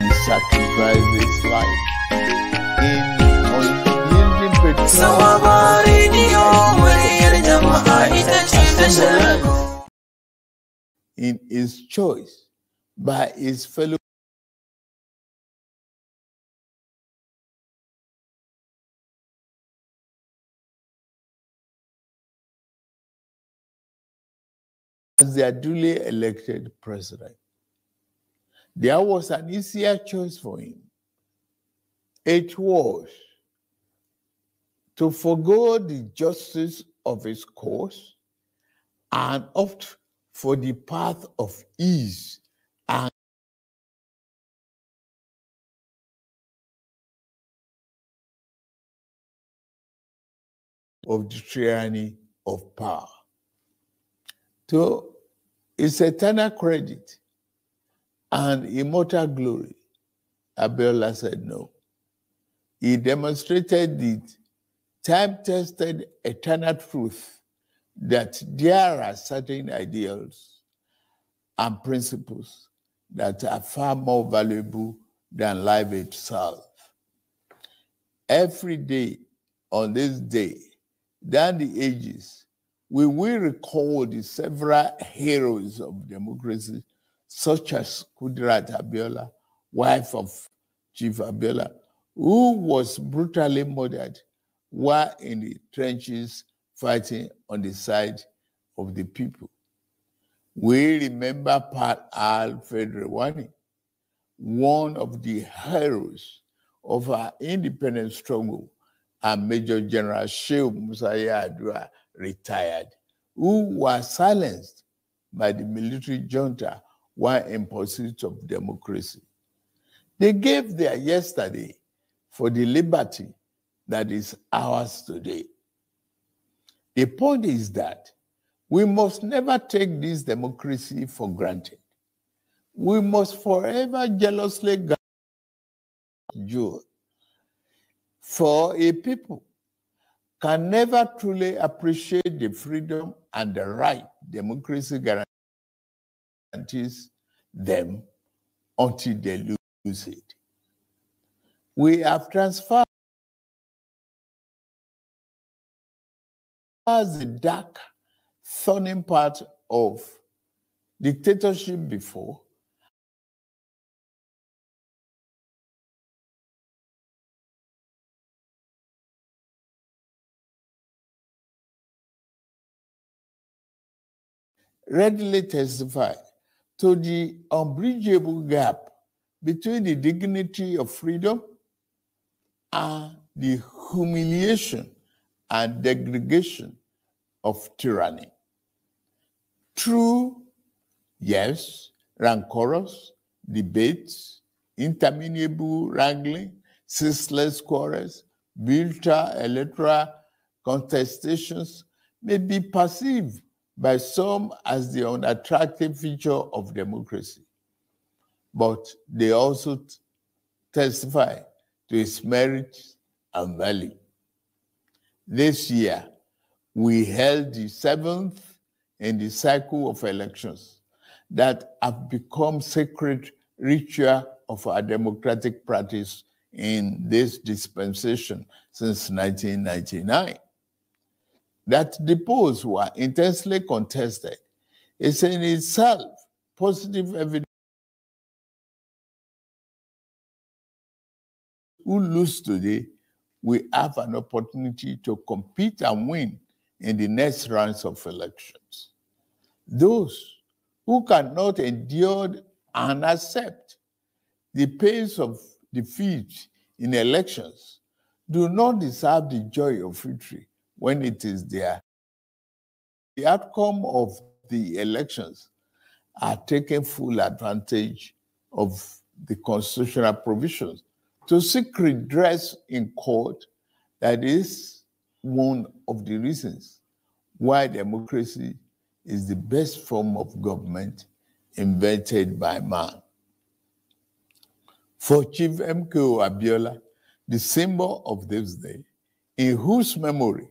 He sacrificed his life in unyielding patriotism. Sawaba Radio, muryar jama'a ita ce tashar. In his choice by his fellow as their duly elected president. There was an easier choice for him. It was to forgo the justice of his cause and opt for the path of ease and of the tyranny of power. To his eternal credit and immortal glory, Abiola said no. He demonstrated the time-tested eternal truth that there are certain ideals and principles that are far more valuable than life itself. Every day on this day, down the ages, we will recall the several heroes of democracy, such as Kudirat Abiola, wife of Chief Abiola, who was brutally murdered while in the trenches fighting on the side of the people. We remember Pat Alfred Rewani, one of the heroes of our independence struggle, and Major General Shehu Musaya Adua, retired, who was silenced by the military junta while in pursuit of democracy. They gave their yesterday for the liberty that is ours today. The point is that we must never take this democracy for granted. We must forever jealously guard jewel. For a people can never truly appreciate the freedom and the right democracy guarantees them until they lose it. We have transferred the dark, thorny part of dictatorship before, readily testify to the unbridgeable gap between the dignity of freedom and the humiliation and degradation of tyranny. Through, yes, rancorous debates, interminable wrangling, ceaseless quarrels, bitter electoral contestations may be perceived by some as the unattractive feature of democracy, but they also testify to its merits and value. This year, we held the 7th in the cycle of elections that have become sacred ritual of our democratic practice in this dispensation since 1999. That the polls were intensely contested is in itself positive evidence. Who lose today, we have an opportunity to compete and win in the next rounds of elections. Those who cannot endure and accept the pains of defeat in elections do not deserve the joy of victory when it is there. The outcome of the elections are taking full advantage of the constitutional provisions to seek redress in court. That is one of the reasons why democracy is the best form of government invented by man. For Chief M.K.O. Abiola, the symbol of this day, in whose memory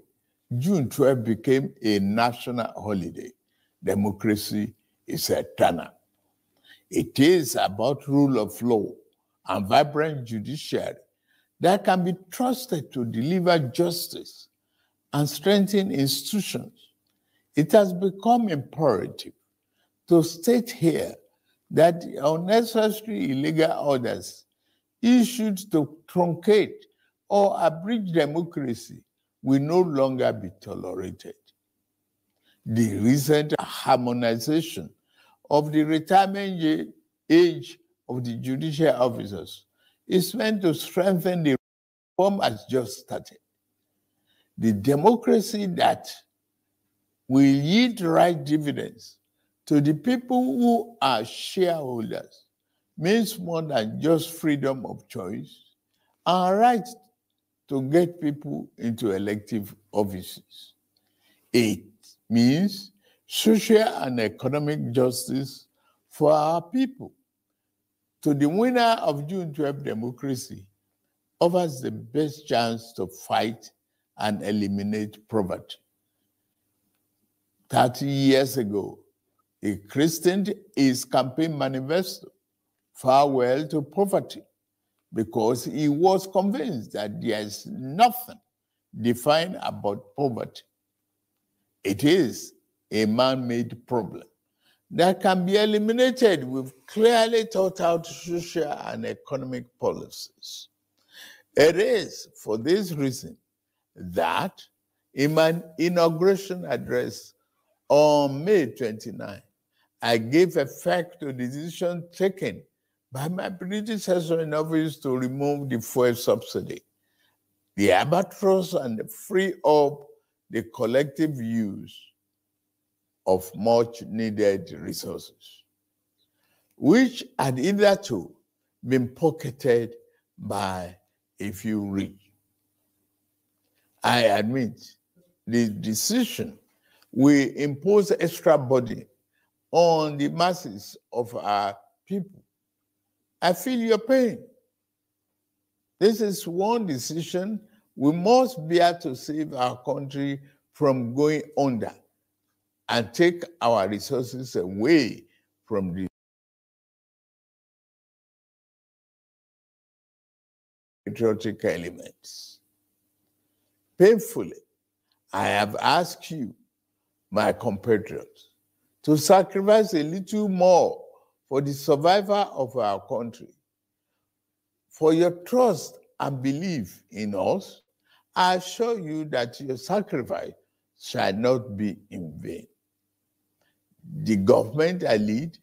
June 12 became a national holiday, democracy is eternal. It is about rule of law and vibrant judiciary that can be trusted to deliver justice and strengthen institutions, it has become imperative to state here that unnecessary illegal orders issued to truncate or abridge democracy will no longer be tolerated. The recent harmonization of the retirement age of the judicial officers is meant to strengthen the reform as just started. The democracy that will yield right dividends to the people who are shareholders means more than just freedom of choice and right to get people into elective offices. It means social and economic justice for our people. So the winner of June 12 democracy offers the best chance to fight and eliminate poverty. 30 years ago, he christened his campaign manifesto, Farewell to Poverty, because he was convinced that there is nothing defined about poverty. It is a man-made problem that can be eliminated with clearly thought out social and economic policies. It is for this reason that in my inauguration address on May 29, I gave effect to the decision taken by my predecessor in office to remove the fuel subsidy, the albatross, and free up the collective use of much needed resources, which had hitherto been pocketed by a few rich. I admit the decision will impose extra burden on the masses of our people. I feel your pain. This is one decision we must bear to save our country from going under and take our resources away from the patriotic elements. Painfully, I have asked you, my compatriots, to sacrifice a little more for the survival of our country. For your trust and belief in us, I assure you that your sacrifice shall not be in vain. The government I lead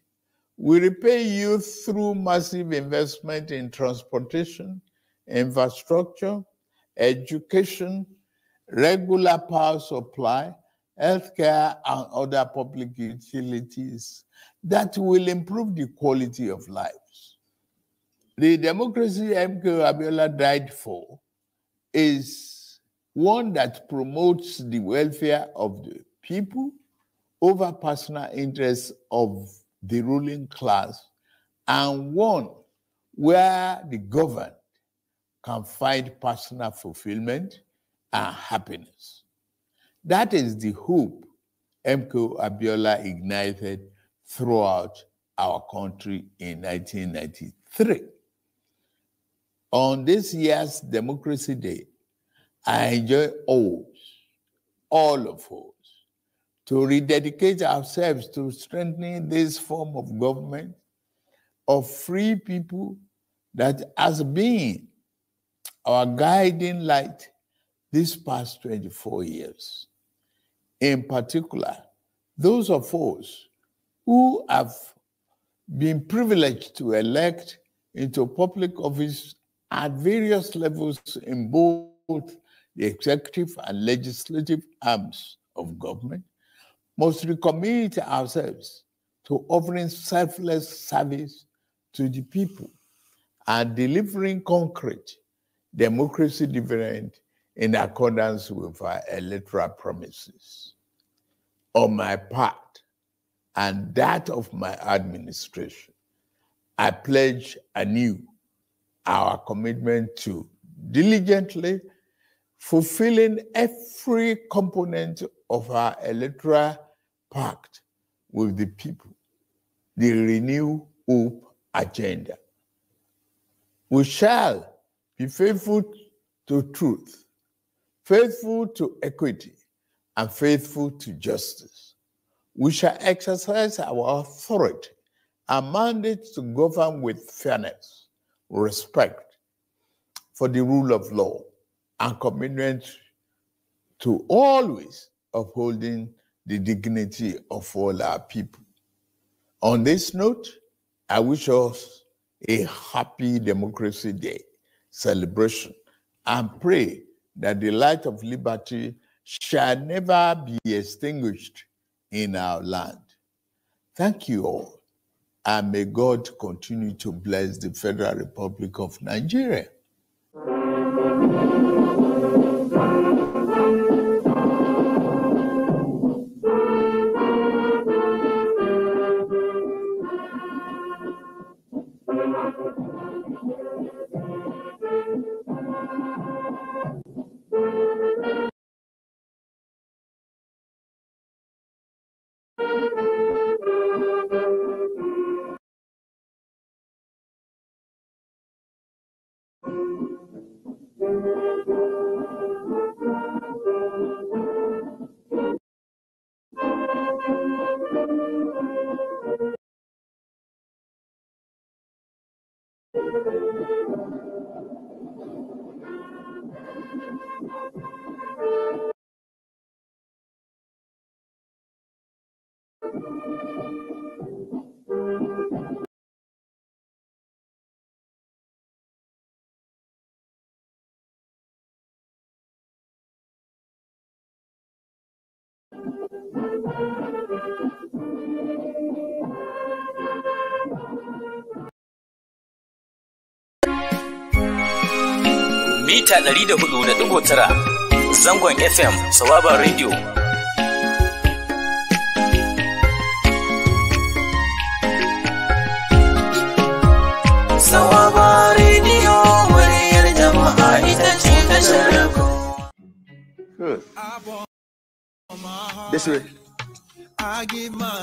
will repay you through massive investment in transportation, infrastructure, education, regular power supply, healthcare, and other public utilities that will improve the quality of lives. The democracy MK Abiola died for is one that promotes the welfare of the people over personal interests of the ruling class, and one where the governed can find personal fulfillment and happiness. That is the hope MK Abiola ignited throughout our country in 1993. On this year's Democracy Day, I enjoy all of us, to rededicate ourselves to strengthening this form of government of free people that has been our guiding light these past 24 years. In particular, those of us who have been privileged to elect into public office at various levels in both the executive and legislative arms of government must recommit ourselves to offering selfless service to the people and delivering concrete democracy dividend in accordance with our electoral promises. On my part and that of my administration, I pledge anew our commitment to diligently fulfilling every component of our electoral pact with the people, the Renew Hope agenda. We shall be faithful to truth, faithful to equity, and faithful to justice. We shall exercise our authority and mandate to govern with fairness, respect for the rule of law, and commitment to always upholding the dignity of all our people. On this note, I wish us a happy Democracy Day celebration and pray that the light of liberty shall never be extinguished in our land. Thank you all, and may God continue to bless the Federal Republic of Nigeria. Mita 104.9 zangon FM Sawaba Radio. Sawaba Radio, muryar jama'a ita ce tashar ku. Good. This way. I give my